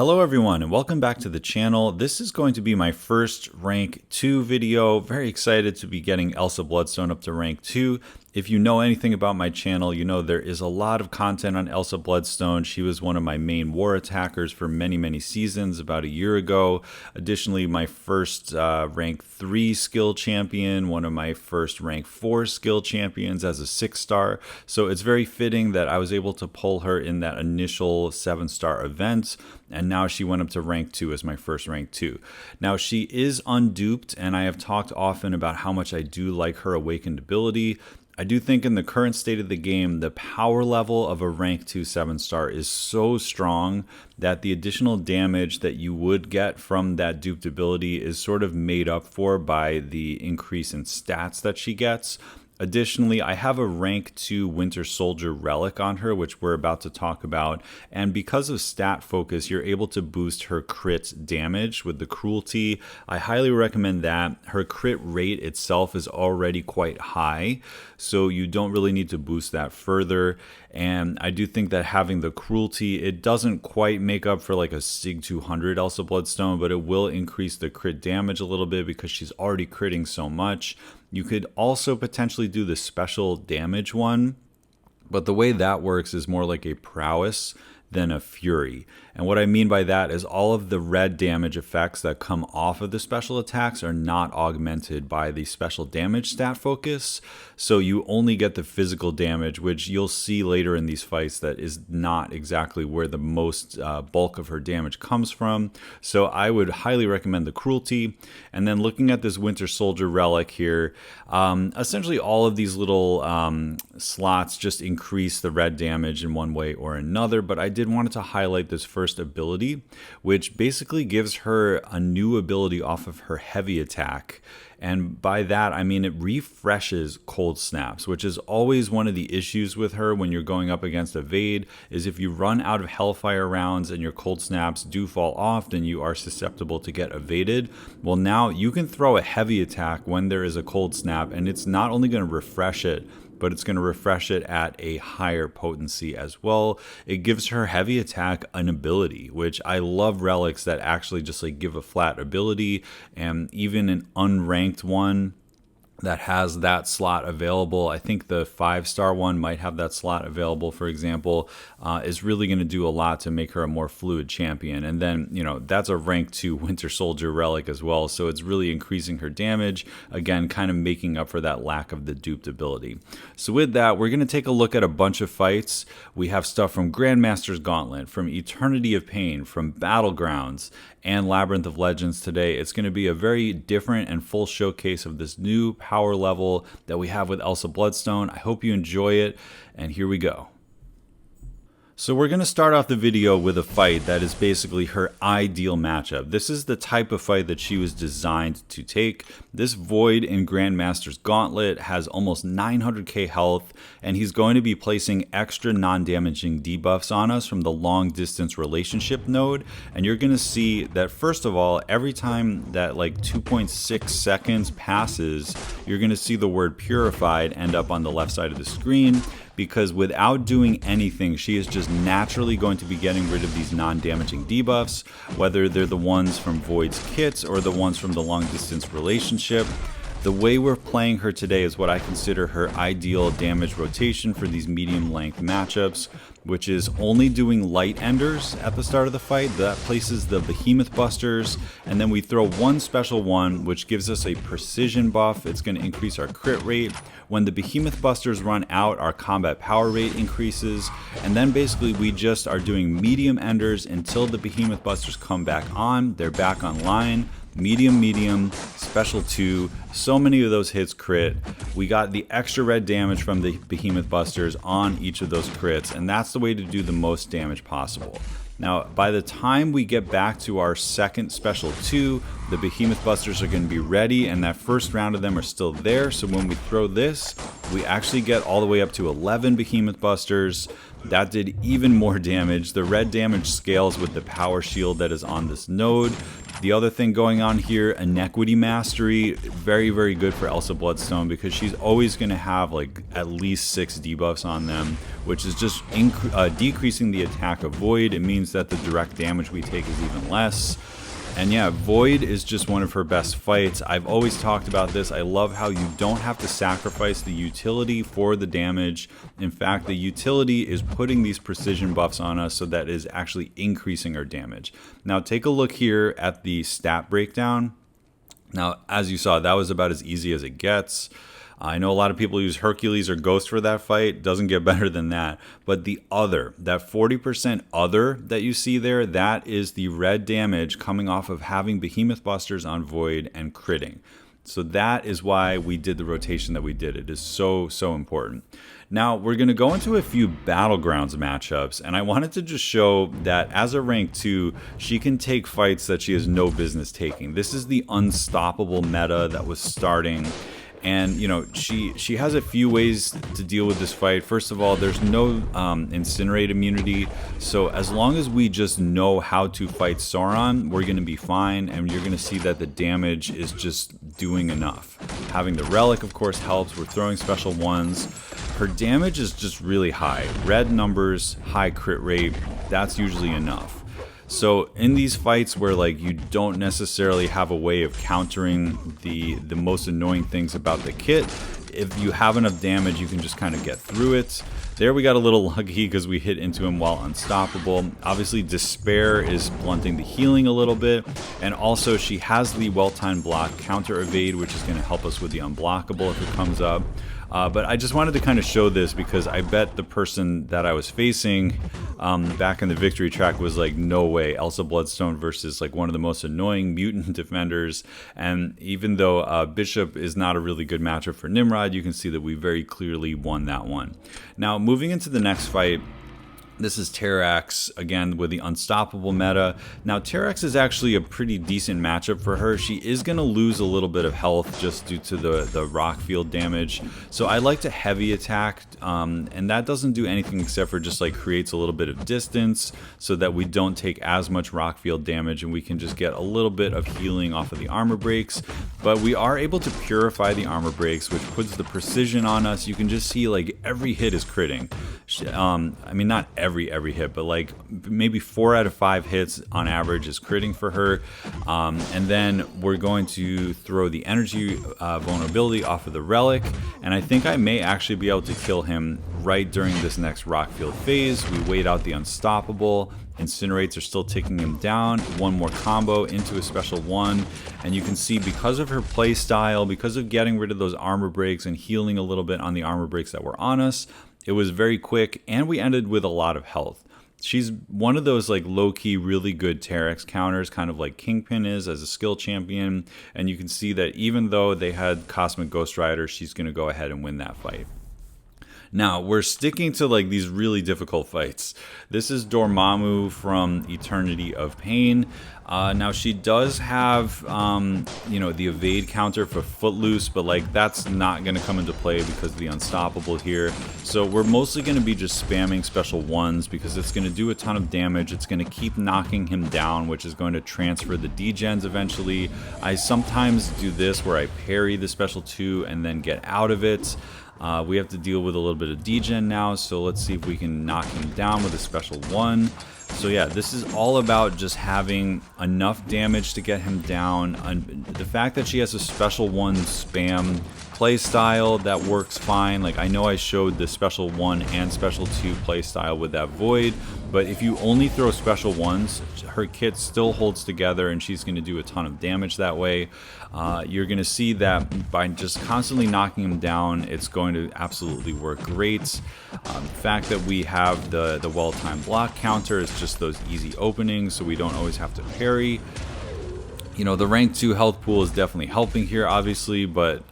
Hello everyone and welcome back to the channel. This is going to be my first rank 2 video. Very excited to be getting Elsa Bloodstone up to rank 2. If you know anything about my channel, you know there is a lot of content on Elsa Bloodstone. She was one of my main war attackers for many seasons about a year ago. Additionally, my first rank 3 skill champion, one of my first rank 4 skill champions as a 6-star. So it's very fitting that I was able to pull her in that initial 7-star event. And now she went up to rank 2 as my first rank 2. Now she is unduped, and I have talked often about how much I do like her awakened ability. I do think in the current state of the game, the power level of a rank 2 7-star is so strong that the additional damage that you would get from that duped ability is sort of made up for by the increase in stats that she gets. Additionally, I have a rank 2 Winter Soldier Relic on her, which we're about to talk about. And because of stat focus, you're able to boost her crit damage with the cruelty. I highly recommend that. Her crit rate itself is already quite high, so you don't really need to boost that further. And I do think that having the cruelty, it doesn't quite make up for like a Sig 200 Elsa Bloodstone, but it will increase the crit damage a little bit because she's already critting so much. You could also potentially do the special damage one, but the way that works is more like a prowess than a fury. And what I mean by that is all of the red damage effects that come off of the special attacks are not augmented by the special damage stat focus. So you only get the physical damage, which you'll see later in these fights that is not exactly where the most bulk of her damage comes from. So I would highly recommend the cruelty. And then looking at this Winter Soldier Relic here, essentially all of these little slots just increase the red damage in one way or another. But I did want to highlight this first ability, which basically gives her a new ability off of her heavy attack. And by that, I mean it refreshes cold snaps, which is always one of the issues with her when you're going up against evade, is if you run out of Hellfire rounds and your cold snaps do fall off, then you are susceptible to get evaded. Well, now you can throw a heavy attack when there is a cold snap, and it's not only going to refresh it, but it's going to refresh it at a higher potency as well. It gives her heavy attack an ability, which I love relics that actually just like give a flat ability, and even an unranked one that has that slot available. I think the 5-star one might have that slot available, for example, is really going to do a lot to make her a more fluid champion. And then, you know, that's a rank 2 Winter Soldier Relic as well, so it's really increasing her damage, again, kind of making up for that lack of the duped ability. So with that, we're going to take a look at a bunch of fights. We have stuff from Grandmaster's Gauntlet, from Eternity of Pain, from Battlegrounds, and Labyrinth of Legends today. It's going to be a very different and full showcase of this new power level that we have with Elsa Bloodstone. I hope you enjoy it, and here we go. So we're going to start off the video with a fight that is basically her ideal matchup. This is the type of fight that she was designed to take. This Void in Grandmaster's Gauntlet has almost 900k health, and he's going to be placing extra non-damaging debuffs on us from the long distance relationship node. And you're going to see that, first of all, every time that like 2.6 seconds passes, you're going to see the word purified end up on the left side of the screen, because without doing anything, she is just naturally going to be getting rid of these non-damaging debuffs, whether they're the ones from Void's kits or the ones from the long distance relationship. The way we're playing her today is what I consider her ideal damage rotation for these medium length matchups, which is only doing light enders at the start of the fight. That places the Behemoth Busters, and then we throw one special one, which gives us a precision buff. It's going to increase our crit rate. When the Behemoth Busters run out, our combat power rate increases, and then basically we just are doing medium enders until the Behemoth Busters come back on. They're back online. Medium, special 2, so many of those hits crit. We got the extra red damage from the Behemoth Busters on each of those crits, and that's the way to do the most damage possible. Now, by the time we get back to our second special 2, the Behemoth Busters are going to be ready, and that first round of them are still there. So when we throw this, we actually get all the way up to 11 Behemoth Busters. That did even more damage. The red damage scales with the power shield that is on this node. The other thing going on here, Inequity Mastery, very, very good for Elsa Bloodstone because she's always going to have like at least 6 debuffs on them, which is just decreasing the attack of Void. It means that the direct damage we take is even less. And yeah, Void is just one of her best fights. I've always talked about this. I love how you don't have to sacrifice the utility for the damage. In fact, the utility is putting these precision buffs on us so that is actually increasing our damage. Now take a look here at the stat breakdown. Now, as you saw, that was about as easy as it gets. I know a lot of people use Hercules or Ghost for that fight. Doesn't get better than that. But the other, that 40% other that you see there, that is the red damage coming off of having Behemoth Busters on Void and critting. So that is why we did the rotation that we did. It is so, so important. Now, we're going to go into a few Battlegrounds matchups, and I wanted to just show that as a rank 2, she can take fights that she has no business taking. This is the unstoppable meta that was starting. And, you know, she has a few ways to deal with this fight. First of all, there's no Incinerate immunity. So as long as we just know how to fight Sauron, we're going to be fine. And you're going to see that the damage is just doing enough. Having the Relic, of course, helps. We're throwing special ones. Her damage is just really high. Red numbers, high crit rate, that's usually enough. So in these fights where like you don't necessarily have a way of countering the most annoying things about the kit, if you have enough damage, you can just kind of get through it. There we got a little lucky because we hit into him while unstoppable. Obviously, Despair is blunting the healing a little bit. And also, she has the well-timed block counter evade, which is going to help us with the unblockable if it comes up. But I just wanted to kind of show this because I bet the person that I was facing back in the victory track was like, no way, Elsa Bloodstone versus like one of the most annoying mutant defenders. And even though Bishop is not a really good matchup for Nimrod, you can see that we very clearly won that one. Now, moving into the next fight, this is Terrax, again, with the unstoppable meta. Now, Terrax is actually a pretty decent matchup for her. She is going to lose a little bit of health just due to the rock field damage. So I like to heavy attack, and that doesn't do anything except for just like creates a little bit of distance so that we don't take as much rock field damage and we can just get a little bit of healing off of the armor breaks. But we are able to purify the armor breaks, which puts the precision on us. You can just see like every hit is critting. I mean, not every hit, but like maybe 4 out of 5 hits on average is critting for her. And then we're going to throw the energy vulnerability off of the Relic, and I think I may actually be able to kill him right during this next rock field phase. We wait out the unstoppable. Incinerates are still taking him down. One more combo into a special one, and you can see because of her play style, because of getting rid of those armor breaks and healing a little bit on the armor breaks that were on us, it was very quick, and we ended with a lot of health. She's one of those like low-key really good Terrax counters, kind of like Kingpin is as a skill champion, and you can see that even though they had Cosmic Ghost Rider, she's going to go ahead and win that fight. Now, we're sticking to like these really difficult fights. This is Dormammu from Eternity of Pain. Now, she does have, you know, the evade counter for Footloose, but like that's not going to come into play because of the unstoppable here. So we're mostly going to be just spamming special ones because it's going to do a ton of damage. It's going to keep knocking him down, which is going to transfer the degens eventually. I sometimes do this where I parry the special 2 and then get out of it. We have to deal with a little bit of degen now, so let's see if we can knock him down with a special 1. So yeah, this is all about just having enough damage to get him down. The fact that she has a special 1 spam play style, that works fine. Like I know I showed the special 1 and special 2 play style with that Void, but if you only throw special 1s, her kit still holds together and she's going to do a ton of damage that way. You're going to see that by just constantly knocking him down, it's going to absolutely work great. The fact that we have the well-timed block counter is just those easy openings, so we don't always have to parry. You know, the rank 2 health pool is definitely helping here, obviously, but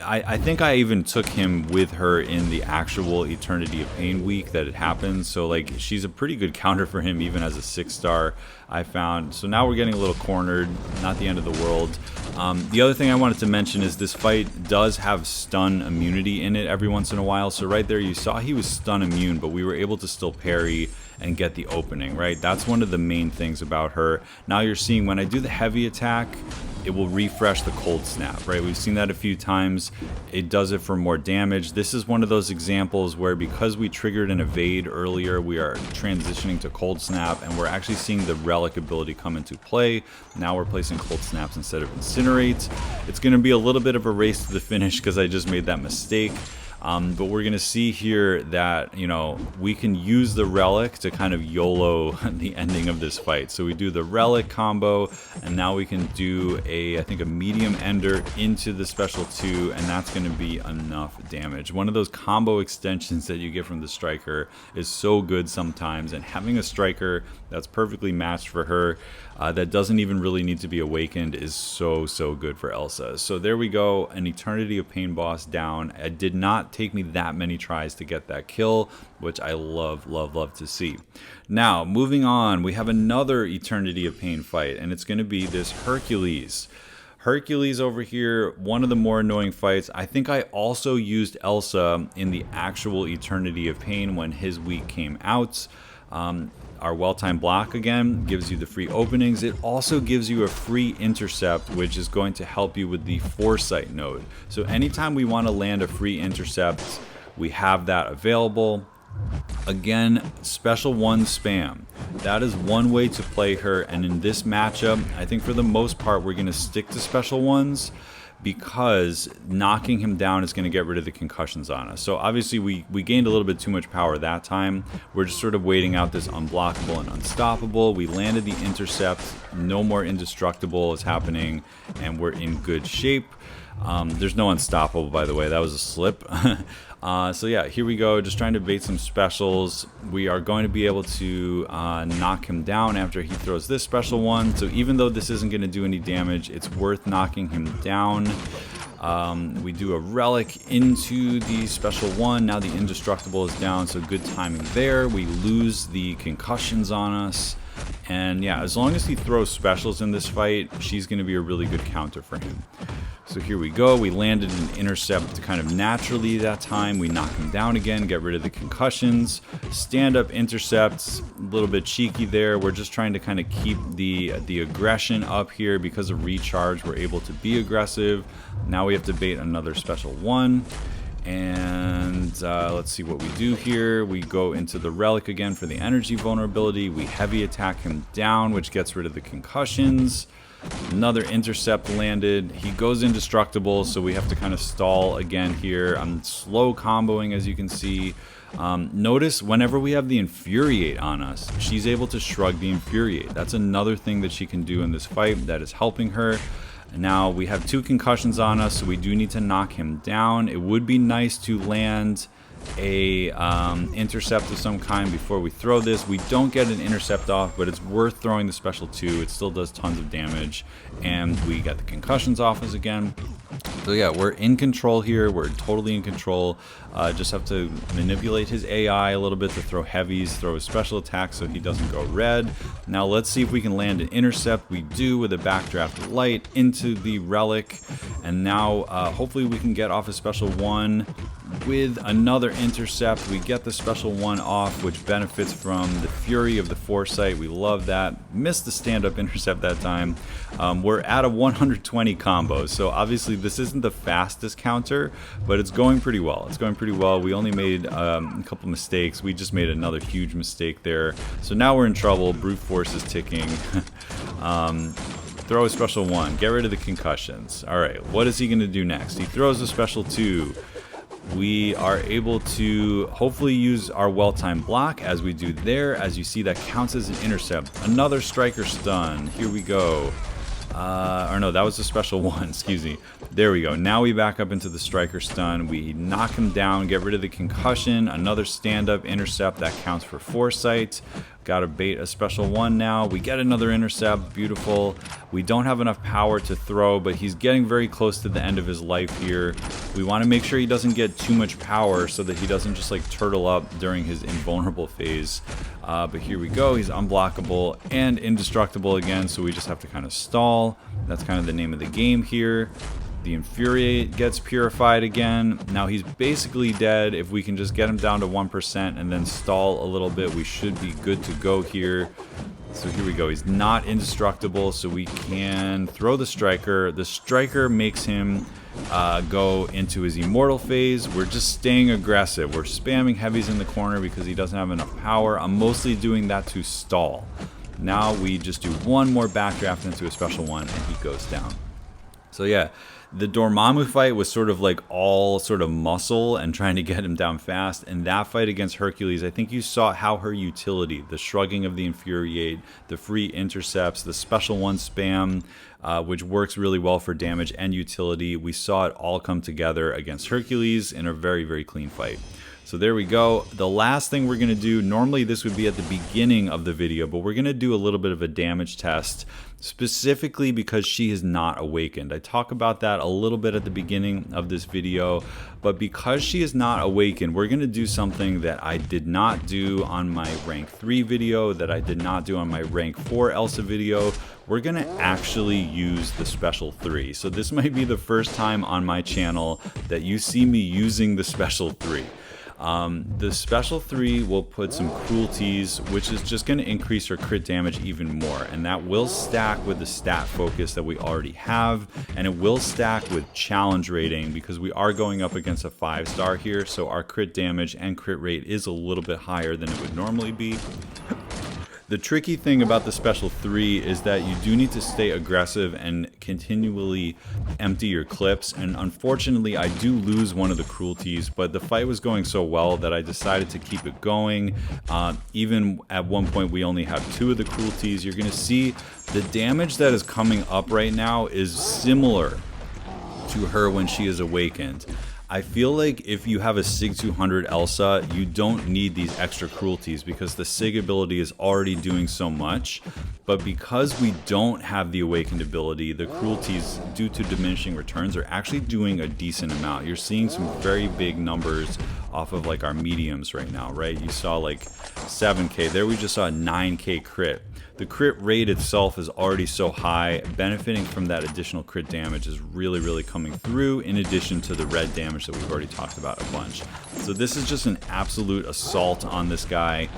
I think I even took him with her in the actual Eternity of Pain week that it happened. So like she's a pretty good counter for him even as a 6-star, I found. So now we're getting a little cornered, not the end of the world. The other thing I wanted to mention is this fight does have stun immunity in it every once in a while. So right there you saw he was stun immune, but we were able to still parry and get the opening, right? That's one of the main things about her. Now you're seeing when I do the heavy attack, it will refresh the cold snap, right? We've seen that a few times. It does it for more damage. This is one of those examples where because we triggered an evade earlier, we are transitioning to cold snap, and we're actually seeing the relic ability come into play. Now we're placing cold snaps instead of incinerate. It's going to be a little bit of a race to the finish because I just made that mistake. But we're going to see here that, you know, we can use the Relic to kind of YOLO the ending of this fight. So we do the Relic combo, and now we can do I think a medium ender into the special 2, and that's going to be enough damage. One of those combo extensions that you get from the Striker is so good sometimes, and having a Striker that's perfectly matched for her, that doesn't even really need to be awakened, is so good for Elsa. So there we go, an Eternity of Pain boss down. It did not take me that many tries to get that kill, which I love to see. Now moving on, we have another Eternity of Pain fight, and it's going to be this Hercules. Hercules over here, one of the more annoying fights. I think I also used Elsa in the actual Eternity of Pain when his week came out. Our well-timed block again gives you the free openings. It also gives you a free intercept, which is going to help you with the foresight node. So anytime we want to land a free intercept, we have that available. Again, special 1 spam. That is one way to play her, and in this matchup, I think for the most part we're going to stick to special 1s, because knocking him down is going to get rid of the concussions on us. So obviously we gained a little bit too much power that time. We're just sort of waiting out this unblockable and unstoppable. We landed the intercept. No more indestructible is happening, and we're in good shape. There's no unstoppable, by the way. That was a slip. So yeah, here we go, just trying to bait some specials. We are going to be able to knock him down after he throws this special 1. So even though this isn't going to do any damage, it's worth knocking him down. We do a Relic into the special 1. Now the indestructible is down, so good timing there. We lose the concussions on us. And yeah, as long as he throws specials in this fight, she's going to be a really good counter for him. So here we go. We landed an intercept kind of naturally that time. We knock him down again, get rid of the concussions. Stand-up intercepts, a little bit cheeky there. We're just trying to kind of keep the aggression up here. Because of recharge, we're able to be aggressive. Now we have to bait another special 1. And let's see what we do here. We go into the Relic again for the energy vulnerability. We heavy attack him down, which gets rid of the concussions. Another intercept landed. He goes indestructible, so we have to kind of stall again here. I'm slow comboing, as you can see. Notice whenever we have the Infuriate on us, she's able to shrug the Infuriate. That's another thing that she can do in this fight that is helping her. Now we have 2 concussions on us, so we do need to knock him down. It would be nice to land a intercept of some kind before we throw this. We don't get an intercept off, but it's worth throwing the special 2. It still does tons of damage, and we got the concussions off us again. So yeah, we're in control here. We're totally in control. Just have to manipulate his AI a little bit to throw heavies, throw a special attack so he doesn't go red. Now let's see if we can land an intercept. We do, with a backdraft light into the Relic, and now hopefully we can get off a special 1 with another intercept. We get the special 1 off, which benefits from the fury of the foresight. We love that. Missed the stand-up intercept that time. We're at a 120 combo, so obviously this isn't the fastest counter, but it's going pretty well. It's going pretty well. We only made a couple mistakes. We just made another huge mistake there. So now we're in trouble. Brute force is ticking. Throw a special 1. Get rid of the concussions. All right, what is he going to do next? He throws a special 2. We are able to hopefully use our well-timed block as we do there. As you see, that counts as an intercept. Another Striker stun. Here we go. Or no, that was a special 1, excuse me. There we go. Now we back up into the Striker stun. We knock him down, get rid of the concussion. Another stand-up intercept that counts for foresight. Got to bait a special one now. We get another intercept. Beautiful. We don't have enough power to throw, but he's getting very close to the end of his life here. We want to make sure he doesn't get too much power so that he doesn't just like turtle up during his invulnerable phase. But here we go. He's unblockable and indestructible again, so we just have to kind of stall. That's kind of the name of the game here. The Infuriate gets purified again. Now he's basically dead. If we can just get him down to 1% and then stall a little bit, we should be good to go here. So here we go. He's not indestructible, so we can throw the Striker. The Striker makes him go into his Immortal phase. We're just staying aggressive. We're spamming heavies in the corner because he doesn't have enough power. I'm mostly doing that to stall. Now we just do one more backdraft into a special one and he goes down. So yeah, the Dormammu fight was sort of like all sort of muscle and trying to get him down fast. And that fight against Hercules, I think you saw how her utility, the shrugging of the Infuriate, the free intercepts, the special one spam, which works really well for damage and utility. We saw it all come together against Hercules in a very, very clean fight. So there we go. The last thing we're going to do, normally this would be at the beginning of the video, but we're going to do a little bit of a damage test, specifically because she is not awakened. I talk about that a little bit at the beginning of this video, but because she is not awakened, we're going to do something that I did not do on my rank 3 video, that I did not do on my rank 4 Elsa video. We're going to actually use the special 3. So this might be the first time on my channel that you see me using the special 3. The special 3 will put some cruelties, which is just going to increase her crit damage even more, and that will stack with the stat focus that we already have, and it will stack with challenge rating because we are going up against a 5-star here, so our crit damage and crit rate is a little bit higher than it would normally be. The tricky thing about the special 3 is that you do need to stay aggressive and continually empty your clips, and unfortunately I do lose one of the cruelties, but the fight was going so well that I decided to keep it going. Even at one point we only have 2 of the cruelties. You're going to see the damage that is coming up right now is similar to her when she is awakened. I feel like if you have a Sig 200 Elsa, you don't need these extra cruelties because the Sig ability is already doing so much. But because we don't have the awakened ability, the cruelties, due to diminishing returns, are actually doing a decent amount. You're seeing some very big numbers off of like our mediums right now, right? You saw like 7k. There we just saw a 9k crit. The crit rate itself is already so high. Benefiting from that additional crit damage is really, really coming through, in addition to the red damage that we've already talked about a bunch. So this is just an absolute assault on this guy.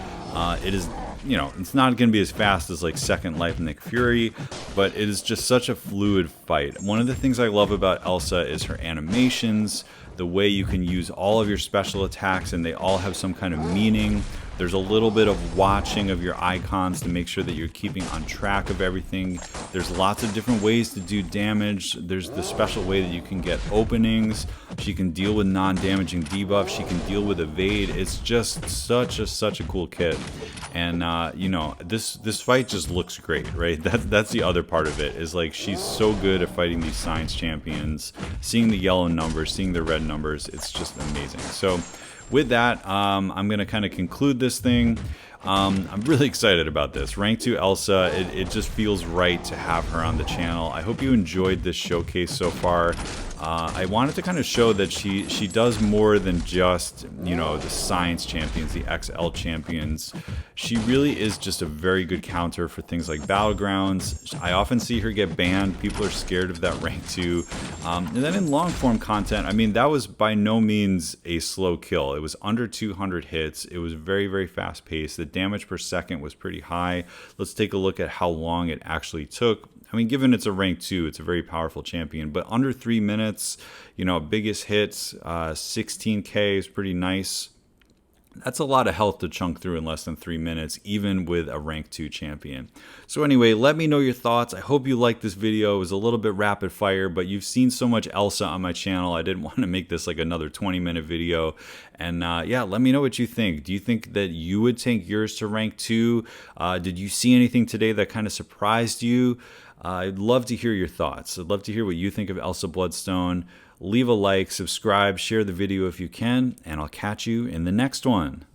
It is, you know, it's not going to be as fast as like Second Life Nick Fury, but it is just such a fluid fight. One of the things I love about Elsa is her animations, the way you can use all of your special attacks and they all have some kind of meaning. There's a little bit of watching of your icons to make sure that you're keeping on track of everything. There's lots of different ways to do damage. There's the special way that you can get openings. She can deal with non-damaging debuff. She can deal with evade. It's just such a cool kit. And you know, this fight just looks great, right? That's the other part of it, is like she's so good at fighting these science champions. Seeing the yellow numbers, seeing the red numbers, it's just amazing. So with that, I'm going to kind of conclude this thing. I'm really excited about this. Rank 2 Elsa, it just feels right to have her on the channel. I hope you enjoyed this showcase so far. I wanted to kind of show that she does more than just, you know, the science champions, the XL champions. She really is just a very good counter for things like Battlegrounds. I often see her get banned. People are scared of that rank 2. And then in long form content, I mean, that was by no means a slow kill. It was under 200 hits. It was very, very fast paced. The damage per second was pretty high. Let's take a look at how long it actually took. I mean, given it's a rank 2, it's a very powerful champion, but under 3 minutes, you know, biggest hits, 16k is pretty nice. That's a lot of health to chunk through in less than 3 minutes, even with a rank 2 champion. So anyway, let me know your thoughts. I hope you liked this video. It was a little bit rapid fire, but you've seen so much Elsa on my channel. I didn't want to make this like another 20-minute video. And yeah, let me know what you think. Do you think that you would take yours to rank 2? Did you see anything today that kind of surprised you? I'd love to hear your thoughts. I'd love to hear what you think of Elsa Bloodstone. Leave a like, subscribe, share the video if you can, and I'll catch you in the next one.